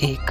1।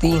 3,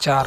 4,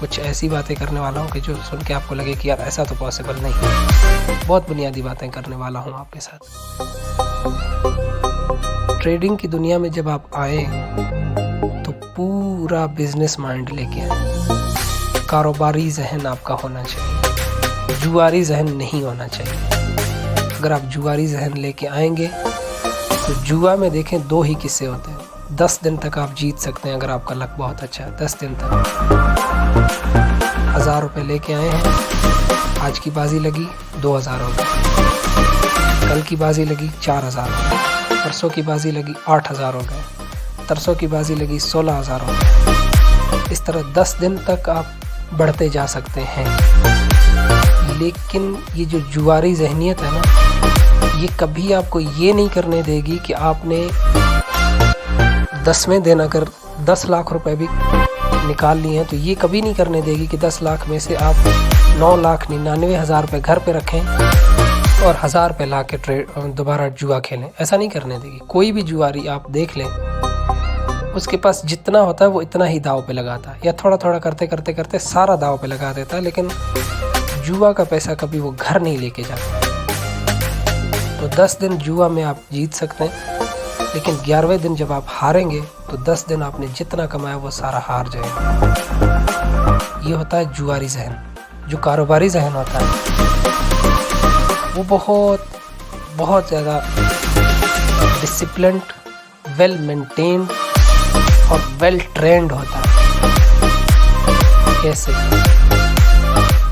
کچھ ایسی باتیں کرنے والا ہوں کہ جو سن کے آپ کو لگے کہ یار ایسا تو پاسبل نہیں ہے. بہت بنیادی باتیں کرنے والا ہوں آپ کے ساتھ. ٹریڈنگ کی دنیا میں جب آپ آئے تو پورا بزنس مائنڈ لے کے آئے. کاروباری ذہن آپ کا ہونا چاہیے, جواری ذہن نہیں ہونا چاہیے. اگر آپ جواری ذہن لے کے آئیں گے تو جوا میں دیکھیں 2 ہی قصے ہوتے ہیں. 10 دن تک آپ جیت سکتے ہیں اگر آپ کا لک بہت اچھا ہے. 10 دن تک 1000 روپے لے کے آئے ہیں, آج کی بازی لگی 2000 ہو گئے, کل کی بازی لگی 4000 ہو گئے, پرسوں کی بازی لگی 8000 ہو گئے, ترسوں کی بازی لگی 16000 ہو گئے. اس طرح 10 دن تک آپ بڑھتے جا سکتے ہیں. لیکن یہ جو جواری ذہنیت ہے نا, یہ کبھی آپ کو یہ نہیں کرنے دے گی کہ آپ نے 10ویں دن اگر 10 لاکھ روپے بھی نکال لیے ہیں تو یہ کبھی نہیں کرنے دے گی کہ 10 لاکھ میں سے آپ 9,99,000 روپے گھر پہ رکھیں اور 1000 روپے لا کے دوبارہ جوا کھیلیں. ایسا نہیں کرنے دے گی. کوئی بھی جواری آپ دیکھ لیں, اس کے پاس جتنا ہوتا ہے وہ اتنا ہی داؤ پہ لگاتا ہے, یا تھوڑا تھوڑا کرتے کرتے کرتے سارا داؤ پہ لگا دیتا ہے. لیکن جوا کا پیسہ کبھی وہ گھر نہیں لے کے جاتا. تو 10 دن جوا میں آپ جیت سکتے ہیں, لیکن 11ویں دن جب آپ ہاریں گے تو 10 دن آپ نے جتنا کمایا وہ سارا ہار جائے گا. یہ ہوتا ہے جواری ذہن. جو کاروباری ذہن ہوتا ہے وہ بہت بہت زیادہ ڈسپلنڈ, ویل مینٹینڈ اور ویل ٹرینڈ ہوتا ہے. کیسے؟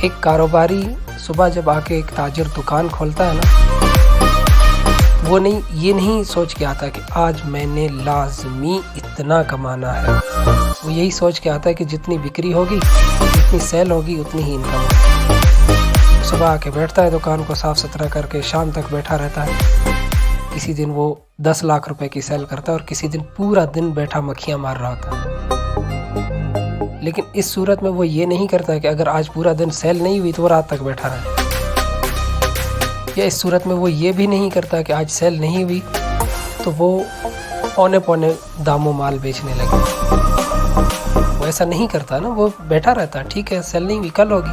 ایک کاروباری صبح جب آ کے ایک تاجر دکان کھولتا ہے نا, وہ یہ نہیں سوچ کے آتا کہ آج میں نے لازمی اتنا کمانا ہے. وہ یہی سوچ کے آتا ہے کہ جتنی بکری ہوگی, جتنی سیل ہوگی, اتنی ہی انکم ہوگی. صبح آ کے بیٹھتا ہے دکان کو صاف ستھرا کر کے, شام تک بیٹھا رہتا ہے. کسی دن وہ 10 لاکھ روپے کی سیل کرتا ہے اور کسی دن پورا دن بیٹھا مکھیاں مار رہا ہوتا ہے. لیکن اس صورت میں وہ یہ نہیں کرتا کہ اگر آج پورا دن سیل نہیں ہوئی تو وہ رات تک بیٹھا رہے. یا اس صورت میں وہ یہ بھی نہیں کرتا کہ آج سیل نہیں ہوئی تو وہ پونے پونے داموں مال بیچنے لگے. وہ ایسا نہیں کرتا نا, وہ بیٹھا رہتا ہے. ٹھیک ہے سیل نہیں ہوئی, کل ہوگی,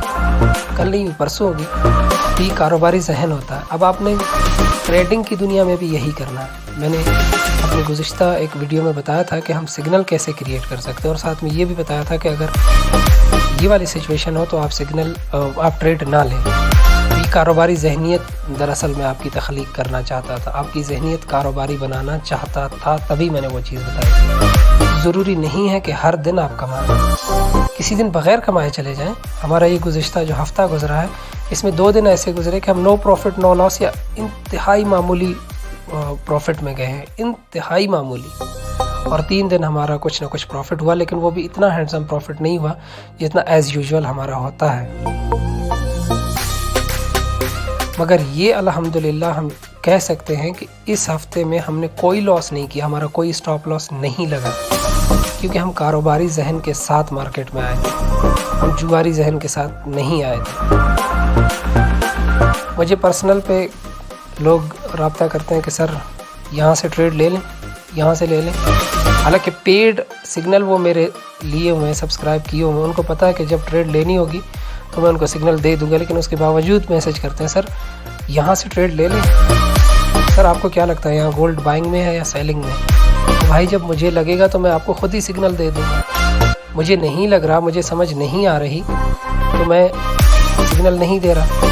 کل نہیں ہوئی پرسوں ہوگی. یہ کاروباری ذہن ہوتا ہے. اب آپ نے ٹریڈنگ کی دنیا میں بھی یہی کرنا ہے. میں نے اپنے گزشتہ ایک ویڈیو میں بتایا تھا کہ ہم سگنل کیسے کریٹ کر سکتے ہیں, اور ساتھ میں یہ بھی بتایا تھا کہ اگر یہ والی سچویشن ہو تو آپ ٹریڈ نہ لیں. یہ کاروباری ذہنیت دراصل میں آپ کی تخلیق کرنا چاہتا تھا, آپ کی ذہنیت کاروباری بنانا چاہتا تھا, تبھی میں نے وہ چیز بتائی. ضروری نہیں ہے کہ ہر دن آپ کمائیں, کسی دن بغیر کمائے چلے جائیں. ہمارا یہ گزشتہ جو ہفتہ گزرا ہے اس میں 2 دن ایسے گزرے کہ ہم نو پروفٹ نو لاس یا انتہائی معمولی پروفٹ میں گئے ہیں, انتہائی معمولی. اور 3 دن ہمارا کچھ نہ کچھ پروفٹ ہوا, لیکن وہ بھی اتنا ہینڈسم پروفٹ نہیں ہوا جتنا ایز یوزول ہمارا ہوتا ہے. مگر یہ الحمدللہ ہم کہہ سکتے ہیں کہ اس ہفتے میں ہم نے کوئی لاس نہیں کیا, ہمارا کوئی سٹاپ لاس نہیں لگا, کیونکہ ہم کاروباری ذہن کے ساتھ مارکیٹ میں آئے تھے, ہم جواری ذہن کے ساتھ نہیں آئے تھے. مجھے پرسنل پہ لوگ رابطہ کرتے ہیں کہ سر یہاں سے ٹریڈ لے لیں, یہاں سے لے لیں. حالانکہ پیڈ سگنل وہ میرے لیے ہوئے ہیں, سبسکرائب کیے ہوئے ہیں, ان کو پتہ ہے کہ جب ٹریڈ لینی ہوگی تو میں ان کو سگنل دے دوں گا. لیکن اس کے باوجود میسج کرتے ہیں سر یہاں سے ٹریڈ لے لیں. سر آپ کو کیا لگتا ہے یہاں گولڈ بائنگ میں ہے یا سیلنگ میں؟ تو بھائی جب مجھے لگے گا تو میں آپ کو خود ہی سگنل دے دوں گا. مجھے نہیں لگ رہا, مجھے سمجھ نہیں آ رہی تو میں سگنل نہیں دے رہا.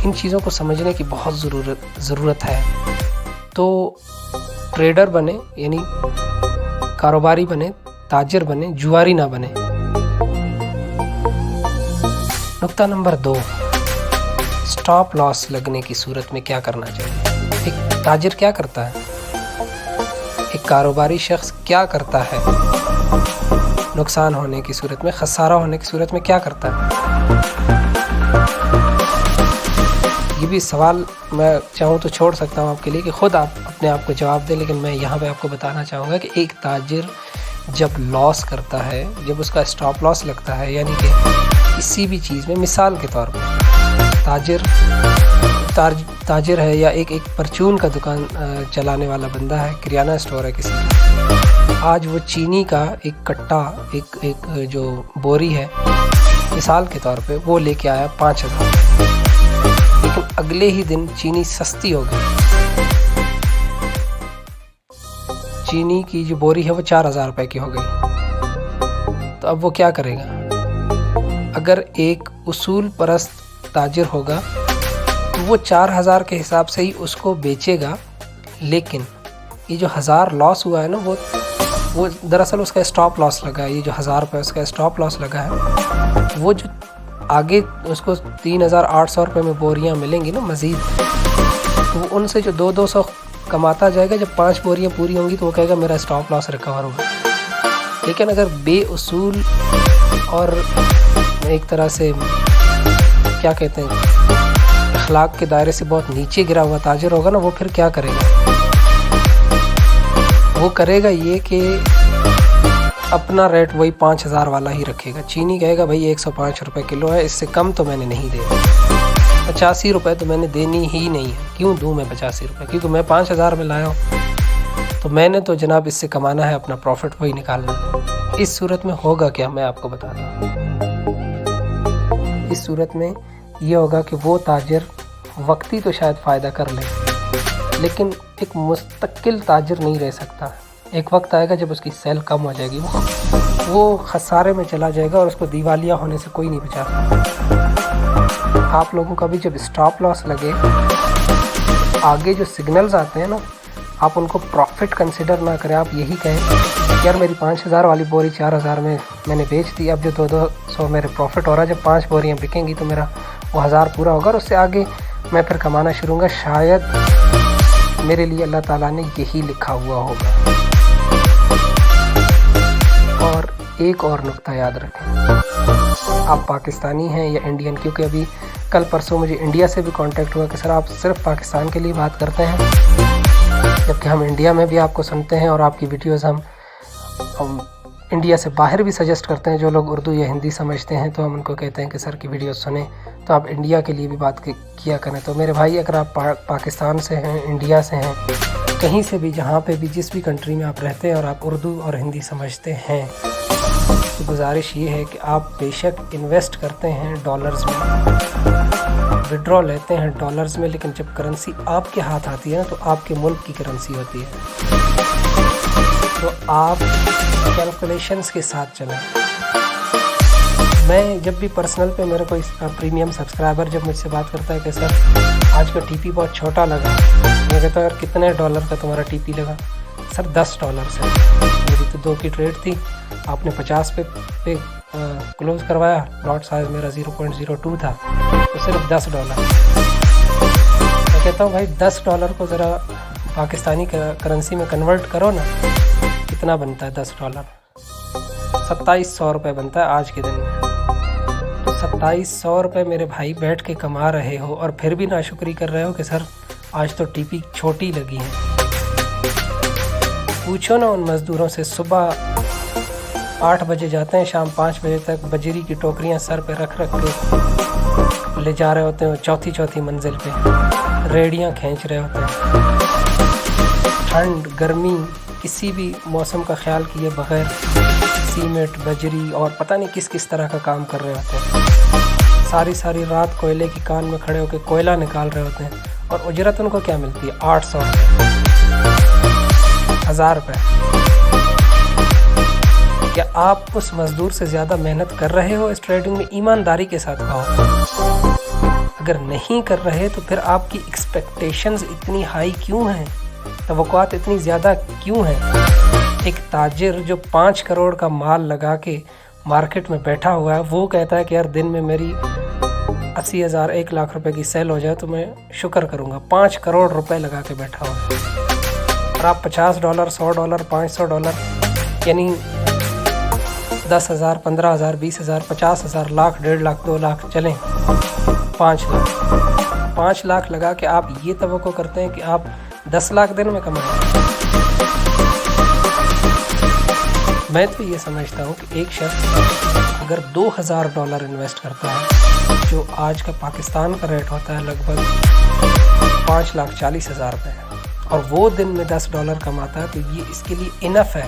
ان چیزوں کو سمجھنے کی بہت ضرورت ہے. تو ٹریڈر بنے, یعنی کاروباری بنے, تاجر بنے, جواری نہ بنے. نقطہ نمبر 2, سٹاپ لاس لگنے کی صورت میں کیا کرنا چاہیے. ایک تاجر کیا کرتا ہے, ایک کاروباری شخص کیا کرتا ہے نقصان ہونے کی صورت میں, خسارہ ہونے کی صورت میں کیا کرتا ہے. یہ بھی سوال میں چاہوں تو چھوڑ سکتا ہوں آپ کے لیے کہ خود آپ اپنے آپ کو جواب دیں, لیکن میں یہاں پہ آپ کو بتانا چاہوں گا کہ ایک تاجر جب لاس کرتا ہے, جب اس کا اسٹاپ لاس لگتا ہے, یعنی کہ کسی بھی چیز میں, مثال کے طور پر تاجر ہے یا ایک پرچون کا دکان چلانے والا بندہ ہے, کریانہ اسٹور ہے کسی کا. آج وہ چینی کا ایک کٹا ایک جو بوری ہے مثال کے طور پہ وہ لے کے آیا 5,000، لیکن اگلے ہی دن چینی سستی ہو گئی، چینی کی جو بوری ہے وہ 4,000 روپے کی ہو گئی۔ تو اب وہ کیا کرے گا؟ اگر ایک اصول پرست تاجر ہوگا تو وہ 4,000 کے حساب سے ہی اس کو بیچے گا، لیکن یہ جو 1,000 لاس ہوا ہے نا وہ دراصل اس کا اسٹاپ لاس لگا ہے، یہ جو 1,000 روپے اس کا اسٹاپ لاس لگا ہے، وہ جو آگے اس کو 3,800 روپے میں بوریاں ملیں گی نا مزید، تو وہ ان سے جو 200 کماتا جائے گا، جب 5 بوریاں پوری ہوں گی تو وہ کہے گا میرا اسٹاپ لاس ریکور ہوگا۔ لیکن اگر بے اصول اور ایک طرح سے کیا کہتے ہیں اخلاق کے دائرے سے بہت نیچے گرا ہوا تاجر ہوگا نا، وہ پھر کیا کرے گا؟ وہ کرے گا یہ کہ اپنا ریٹ وہی 5,000 والا ہی رکھے گا۔ چینی کہے گا بھائی 105 روپے کلو ہے، اس سے کم تو میں نے نہیں دے، 85 روپے تو میں نے دینی ہی نہیں ہے، کیوں دوں میں 85 روپے؟ کیونکہ میں 5,000 میں لایا ہوں، تو میں نے تو جناب اس سے کمانا ہے، اپنا پروفٹ وہی نکالنا ہے۔ اس صورت میں ہوگا کیا، میں آپ کو بتاتا ہوں۔ اس صورت میں یہ ہوگا کہ وہ تاجر وقتی تو شاید فائدہ کر لے، لیکن ایک مستقل تاجر نہیں رہ سکتا۔ ایک وقت آئے گا جب اس کی سیل کم ہو جائے گی، وہ خسارے میں چلا جائے گا اور اس کو دیوالیہ ہونے سے کوئی نہیں بچا سکتا۔ آپ لوگوں کا بھی جب اسٹاپ لاس لگے، آگے جو سگنلز آتے ہیں نا، آپ ان کو پروفٹ کنسیڈر نہ کریں، آپ یہی کہیں کہ یار میری 5,000 والی بوری 4,000 میں نے بیچ دی، اب جو 200 میرے پروفٹ ہو رہا ہے، جب 5 بوریاں بکیں گی تو میرا وہ 1,000 پورا ہوگا، اور اس سے آگے میں پھر کمانا شروع گا، شاید میرے لیے اللہ تعالیٰ نے یہی لکھا ہوا ہوگا۔ اور ایک اور نقطہ یاد رکھیں، آپ پاکستانی ہیں یا انڈین، کیونکہ ابھی کل پرسوں مجھے انڈیا سے بھی کانٹیکٹ ہوا کہ سر آپ صرف پاکستان کے لیے بات کرتے ہیں، جبکہ ہم انڈیا میں بھی آپ کو سنتے ہیں، اور آپ کی ویڈیوز ہم انڈیا سے باہر بھی سجیسٹ کرتے ہیں۔ جو لوگ اردو یا ہندی سمجھتے ہیں تو ہم ان کو کہتے ہیں کہ سر کی ویڈیوز سنیں، تو آپ انڈیا کے لیے بھی بات کیا کریں۔ تو میرے بھائی، اگر آپ پاکستان سے ہیں، انڈیا سے ہیں، کہیں سے بھی، جہاں پہ بھی، جس بھی کنٹری میں آپ رہتے ہیں اور آپ اردو اور ہندی سمجھتے ہیں، تو گزارش یہ ہے کہ آپ بے شک انویسٹ کرتے ہیں ڈالرز میں، وڈرا لیتے ہیں ڈالرز میں، لیکن جب کرنسی آپ کے ہاتھ آتی ہے نا، تو آپ کے ملک کی کرنسی ہوتی ہے، تو آپ کیلکولیشنز کے ساتھ چلیں۔ میں جب بھی پرسنل پہ میرا کوئی پریمیم سبسکرائبر جب مجھ سے بات کرتا ہے کہ سر آج کا ٹی پی بہت چھوٹا لگا، میں کہتا ہوں یار کتنے ڈالر کا تمہارا ٹی پی لگا؟ سر $10 سے، میری تو 2 کی ٹریڈ تھی، آپ نے 50 پہ کلوز کروایا، لاٹ سائز میرا 0.02 تھا، تو صرف $10۔ میں کہتا ہوں بھائی $10 کو ذرا پاکستانی کرنسی میں کنورٹ کرو نا، کتنا بنتا ہے $10؟ 2,700 روپے بنتا ہے آج کے دن میں۔ تو 2,700 روپے میرے بھائی بیٹھ کے کما رہے ہو، اور پھر بھی ناشکری کر رہے ہو کہ سر آج تو ٹی پی چھوٹی لگی ہے۔ پوچھو نا ان مزدوروں سے، صبح 8 بجے جاتے ہیں، شام 5 بجے تک بجری کی ٹوکریاں سر پہ رکھ کے لے جا رہے ہوتے ہیں چوتھی منزل پہ، ریڑیاں کھینچ رہے ہوتے ہیں، ٹھنڈ گرمی کسی بھی موسم کا خیال کیے بغیر سیمنٹ، بجری اور پتہ نہیں کس طرح کا کام کر رہے ہوتے ہیں، ساری رات کوئلے کی کان میں کھڑے ہو کے کوئلہ نکال رہے ہوتے ہیں، اور اجرت ان کو کیا ملتی ہے؟ 800 روپے، 1,000 روپے۔ کیا آپ اس مزدور سے زیادہ محنت کر رہے ہو اس ٹریڈنگ میں؟ ایمانداری کے ساتھ کہو۔ اگر نہیں کر رہے تو پھر آپ کی ایکسپیکٹیشنز اتنی ہائی کیوں ہیں؟ توقعات اتنی زیادہ کیوں ہیں؟ ایک تاجر جو 5 کروڑ کا مال لگا کے مارکیٹ میں بیٹھا ہوا ہے، وہ کہتا ہے کہ یار دن میں میری 80,000 1 لاکھ روپے کی سیل ہو جائے تو میں شکر کروں گا۔ 5 کروڑ روپے لگا کے بیٹھا ہوا ہے، اور آپ $50 $100 $500 یعنی 10,000 15,000 20,000 50,000 لاکھ 1.5 لاکھ 2 لاکھ چلیں 5 لاکھ 5 لاکھ لگا کے آپ یہ توقع کرتے ہیں کہ آپ 10 لاکھ دن میں کمائیں۔ میں تو یہ سمجھتا ہوں کہ ایک شخص اگر $2,000 انویسٹ کرتا ہے، جو آج کا پاکستان کا ریٹ ہوتا ہے لگ بھگ 5,40,000 روپے، اور وہ دن میں $10 کماتا ہے، تو یہ اس کے لیے انف ہے